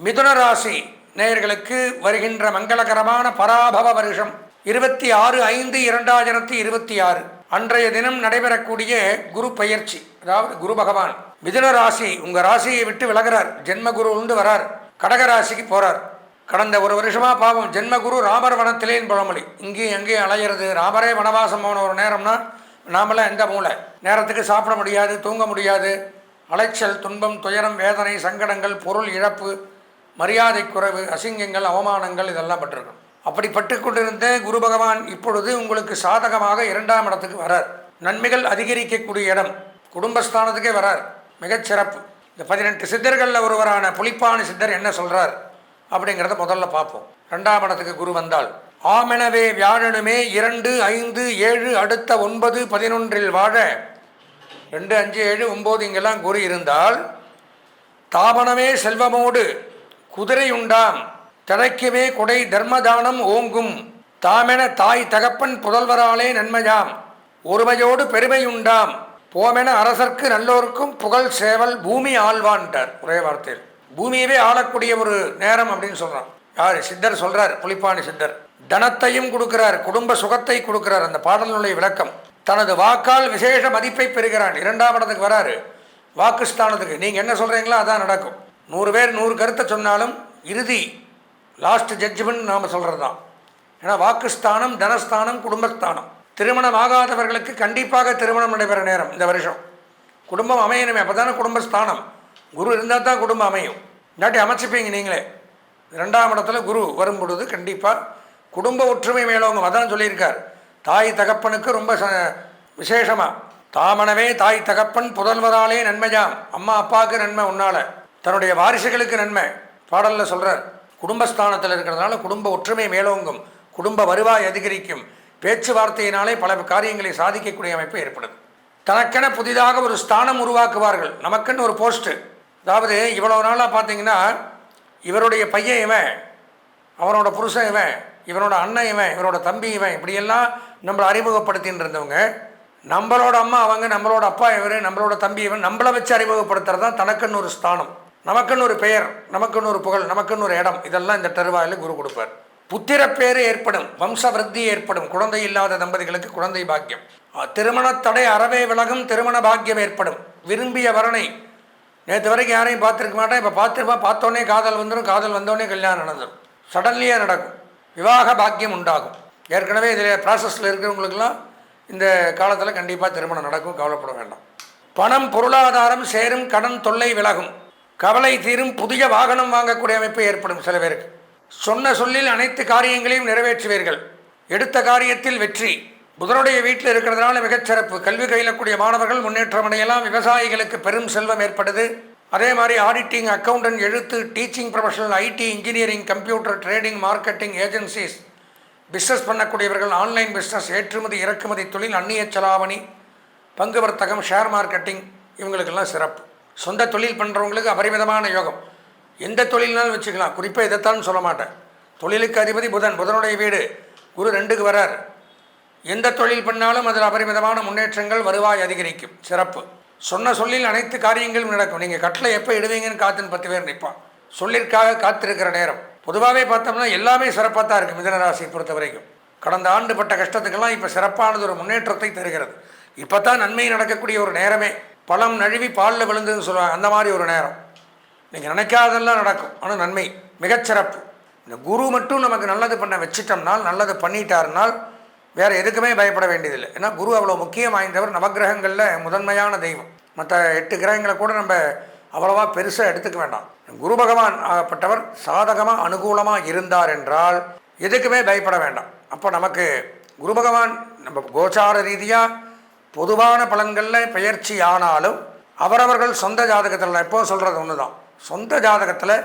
மிதுன ராசி நேயர்களுக்கு வருகின்ற மங்களகரமான பராபவ வருஷம் 26/5/2026 அன்றைய தினம் நடைபெறக்கூடிய குரு பயிற்சி, அதாவது குரு பகவான் மிதுன ராசி உங்க ராசியை விட்டு விலகிறார். ஜென்மகுரு உண்டு வரார், கடக ராசிக்கு போறார். கடந்த ஒரு வருஷமா பாவம் ஜென்மகுரு ராமர் வனத்திலேன்னு பழமொழி, இங்கேயும் எங்கேயும் அலையிறது. ராமரே வனவாசம் போன ஒரு நேரம்னா நாமெல்லாம் எந்த மூளை, நேரத்துக்கு சாப்பிட முடியாது, தூங்க முடியாது, அலைச்சல், துன்பம், துயரம், வேதனை, சங்கடங்கள், பொருள் இழப்பு, மரியாதை குறைவு, அசிங்கங்கள், அவமானங்கள் இதெல்லாம் பட்டிருக்கும். அப்படி பட்டு கொண்டிருந்த குரு பகவான் இப்பொழுது உங்களுக்கு சாதகமாக 2ஆம் இடத்துக்கு வரார். நன்மைகள் அதிகரிக்கக்கூடிய இடம், குடும்பஸ்தானத்துக்கே வரார். மிகச்சிறப்பு. இந்த 18 சித்தர்களில் ஒருவரான புலிப்பாணி சித்தர் என்ன சொல்கிறார் அப்படிங்கிறத முதல்ல பார்ப்போம். 2ஆம் இடத்துக்கு குரு வந்தால், ஆமெனவே வியாழனுமே 2, 5, 7 அடுத்த 9, 11 வாழ 2, 5, 7, 9 இங்கெல்லாம் குரு இருந்தால், தாபனமே செல்வமோடு குதிரையுண்டாம், தழைக்குமே கொடை தர்மதானம் ஓங்கும், தாமென தாய் தகப்பன் புதல்வராலே நன்மையாம், ஒருமையோடு பெருமையுண்டாம், போமென அரசர்க்கு நல்லோருக்கும் புகழ் சேவல் பூமி ஆழ்வான்ட்டார். ஒரே வார்த்தையில் பூமியவே ஆளக்கூடிய ஒரு நேரம் அப்படின்னு சொல்கிறான். யார்? சித்தர் சொல்கிறார், புலிப்பாணி சித்தர். தனத்தையும் கொடுக்கிறார், குடும்ப சுகத்தை கொடுக்கிறார். அந்த பாடலுடைய விளக்கம், தனது வாக்கால் விசேஷ மதிப்பை பெறுகிறான். 2ஆம் இடத்துக்கு வராரு, வாக்குஸ்தானத்துக்கு. நீங்கள் என்ன சொல்கிறீங்களோ அதான் நடக்கும். 100 பேர் 100 கருத்தை சொன்னாலும் இறுதி லாஸ்ட் ஜட்ஜ்மெண்ட் நாம் சொல்கிறது தான். ஏன்னா வாக்குஸ்தானம், தனஸ்தானம், குடும்பஸ்தானம். திருமணம் ஆகாதவர்களுக்கு கண்டிப்பாக திருமணம் நடைபெற நேரம் இந்த வருஷம். குடும்பம் அமையணுமே, அப்போ தானே குடும்பஸ்தானம். குரு இருந்தால் தான் குடும்பம் அமையும், இல்லாட்டி அமைச்சிப்பீங்க நீங்களே. 2ஆம் இடத்துல குரு வரும் பொழுது கண்டிப்பாக குடும்ப ஒற்றுமை மேலவங்க. அதான் சொல்லியிருக்கார், தாய் தகப்பனுக்கு ரொம்ப விசேஷமாக. தாமனவே தாய் தகப்பன் புதல்வராலே நன்மையாம், அம்மா அப்பாவுக்கு நன்மை உன்னால், தன்னுடைய வாரிசுகளுக்கு நன்மை. பாடலில் சொல்கிறார், குடும்பஸ்தானத்தில் இருக்கிறதுனால குடும்ப ஒற்றுமை மேலோங்கும், குடும்ப வருவாய் அதிகரிக்கும், பேச்சுவார்த்தையினாலே பல காரியங்களை சாதிக்கக்கூடிய அமைப்பு ஏற்படுது. தனக்கென புதிதாக ஒரு ஸ்தானம் உருவாக்குவார்கள். நமக்குன்னு ஒரு போஸ்ட்டு. அதாவது இவ்வளோ நாளாக பார்த்தீங்கன்னா இவருடைய பையன் இவன், அவனோட புருஷன் இவன், இவனோட அண்ணன் இவன், இவனோட தம்பி இவன், இப்படியெல்லாம் நம்மளை அறிமுகப்படுத்தின்னு இருந்தவங்க, நம்மளோட அம்மா அவங்க, நம்மளோட அப்பா இவர், நம்மளோட தம்பி இவன், நம்மளை வச்சு அறிமுகப்படுத்துறது தான் தனக்குன்னு ஒரு ஸ்தானம், நமக்குன்னு ஒரு பெயர், நமக்குன்னு ஒரு புகழ், நமக்குன்னு ஒரு இடம். இதெல்லாம் இந்த தருவாயில் குரு கொடுப்பார். புத்திரப்பேறு ஏற்படும், வம்ச விருத்தி ஏற்படும், குழந்தை இல்லாத தம்பதிகளுக்கு குழந்தை பாக்கியம், திருமணத்தடை அறவே விலகும், திருமண பாக்கியம் ஏற்படும். விரும்பிய வரனை நேற்று வரைக்கும் யாரையும் பார்த்துருக்க மாட்டேன், இப்போ பார்த்துருப்பா, பார்த்தோன்னே காதல் வந்துடும், காதல் வந்தோடனே கல்யாணம் நடந்துடும், சடன்லியாக நடக்கும், விவாக பாக்கியம் உண்டாகும். ஏற்கனவே இதில் ப்ராசஸில் இருக்கிறவங்களுக்கெல்லாம் இந்த காலத்தில் கண்டிப்பாக திருமணம் நடக்கும், கவலைப்பட வேண்டாம். பணம் பொருளாதாரம் சேரும், கடன் தொல்லை விலகும், கவலை தீரும், புதிய வாகனம் வாங்கக்கூடிய அமைப்பு ஏற்படும். சில பேருக்கு சொன்ன சொல்லில் அனைத்து காரியங்களையும் நிறைவேற்றுவீர்கள், எடுத்த காரியத்தில் வெற்றி. புதனுடைய வீட்டில் இருக்கிறதுனால மிகச்சிறப்பு. கல்வி கையிலக்கூடிய மாணவர்கள் முன்னேற்றம் அடையலாம். விவசாயிகளுக்கு பெரும் செல்வம் ஏற்படுது. அதே மாதிரி ஆடிட்டிங், அக்கௌண்டன்ட், எழுத்து, teaching professional, IT, engineering, computer, trading, marketing, agencies, business பண்ணக்கூடியவர்கள், ஆன்லைன் பிஸ்னஸ், ஏற்றுமதி இறக்குமதி தொழில், அந்நிய செலாவணி, பங்கு வர்த்தகம், ஷேர் மார்க்கெட்டிங், இவங்களுக்கெல்லாம் சிறப்பு. சொந்த தொழில் பண்ணுறவங்களுக்கு அபரிமிதமான யோகம். எந்த தொழில்னாலும் வச்சுக்கலாம், குறிப்பாக இதைத்தான் சொல்ல மாட்டேன். தொழிலுக்கு அதிபதி புதன், புதனுடைய வீடு குரு 2க்கு வரார். எந்த தொழில் பண்ணாலும் அதில் அபரிமிதமான முன்னேற்றங்கள், வருவாய் அதிகரிக்கும், சிறப்பு. சொன்ன சொல்லில் அனைத்து காரியங்களும் நடக்கும். நீங்கள் கட்டளை எப்போ இடுவீங்கன்னு காத்துன்னு 10 பேர் நிற்பான். சொல்லிற்காக காத்திருக்கிற நேரம். பொதுவாகவே பார்த்தோம்னா எல்லாமே சிறப்பாக தான் இருக்குது மிதுனராசியை பொறுத்த வரைக்கும். கடந்த ஆண்டு பட்ட கஷ்டத்துக்கெல்லாம் இப்போ சிறப்பானது ஒரு முன்னேற்றத்தை தருகிறது. இப்போ தான் நன்மை நடக்கக்கூடிய ஒரு நேரமே. பழம் நழுவி பாலில் விழுந்துன்னு சொல்லுவாங்க, அந்த மாதிரி ஒரு நேரம். நீங்கள் நினைக்காதெல்லாம் நடக்கும், ஆனால் நன்மை மிகச்சிறப்பு. இந்த குரு மட்டும் நமக்கு நல்லது பண்ண வச்சிட்டோம்னால், நல்லது பண்ணிட்டாருனால் வேறு எதுக்குமே பயப்பட வேண்டியதில்லை. ஏன்னா குரு அவ்வளோ முக்கியம் வாய்ந்தவர், நவகிரகங்களில் முதன்மையான தெய்வம். மற்ற 8 கிரகங்களை கூட நம்ம அவ்வளோவா பெருசாக எடுத்துக்க வேண்டாம். குரு பகவான் ஆகப்பட்டவர் சாதகமாக அனுகூலமாக இருந்தார் என்றால் எதுக்குமே பயப்பட வேண்டாம். அப்போ நமக்கு குரு பகவான் நம்ம கோச்சார ரீதியாக பொதுவான பலன்களில் பயிற்சி ஆனாலும் அவரவர்கள் சொந்த ஜாதகத்தில், நான் எப்போ சொல்கிறது ஒன்று தான், சொந்த ஜாதகத்தில்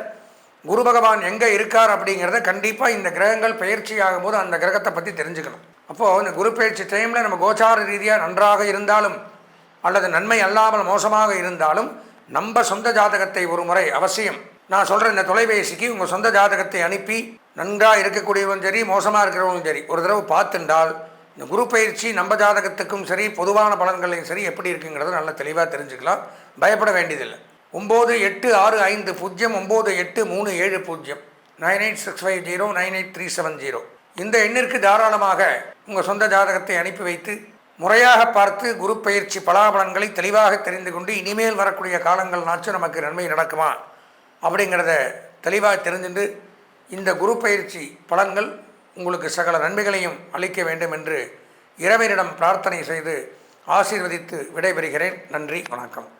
குரு பகவான் எங்கே இருக்கார் அப்படிங்கிறத கண்டிப்பாக இந்த கிரகங்கள் பயிற்சி ஆகும்போது அந்த கிரகத்தை பற்றி தெரிஞ்சுக்கணும். அப்போது இந்த குரு பயிற்சி டைமில் நம்ம கோச்சார ரீதியாக நன்றாக இருந்தாலும் அல்லது நன்மை அல்லாமல் மோசமாக இருந்தாலும் நம்ம சொந்த ஜாதகத்தை ஒரு முறை அவசியம், நான் சொல்கிற இந்த தொலைபேசிக்கு உங்கள் சொந்த ஜாதகத்தை அனுப்பி நன்றாக இருக்கக்கூடியவங்க சரி, மோசமாக இருக்கிறவங்களும் சரி, ஒரு தடவை பார்த்துண்டால் இந்த குரு பயிற்சி நம்ம ஜாதகத்துக்கும் சரி, பொதுவான பலன்களையும் சரி எப்படி இருக்குங்கிறத நல்லா தெளிவாக தெரிஞ்சுக்கலாம். பயப்பட வேண்டியதில்லை. 9865098370 9865098370. இந்த எண்ணிற்கு தாராளமாக உங்கள் சொந்த ஜாதகத்தை அனுப்பி வைத்து முறையாக பார்த்து குரு பயிற்சி பலாபலன்களை தெளிவாக தெரிந்து கொண்டு இனிமேல் வரக்கூடிய காலங்கள்னாச்சும் நமக்கு நன்மை நடக்குமா அப்படிங்கிறத தெளிவாக தெரிஞ்சுட்டு இந்த குரு பயிற்சி பலன்கள் உங்களுக்கு சகல நன்மைகளையும் அளிக்க வேண்டும் என்று இறைவனிடம் பிரார்த்தனை செய்து ஆசீர்வதித்து விடைபெறுகிறேன். நன்றி, வணக்கம்.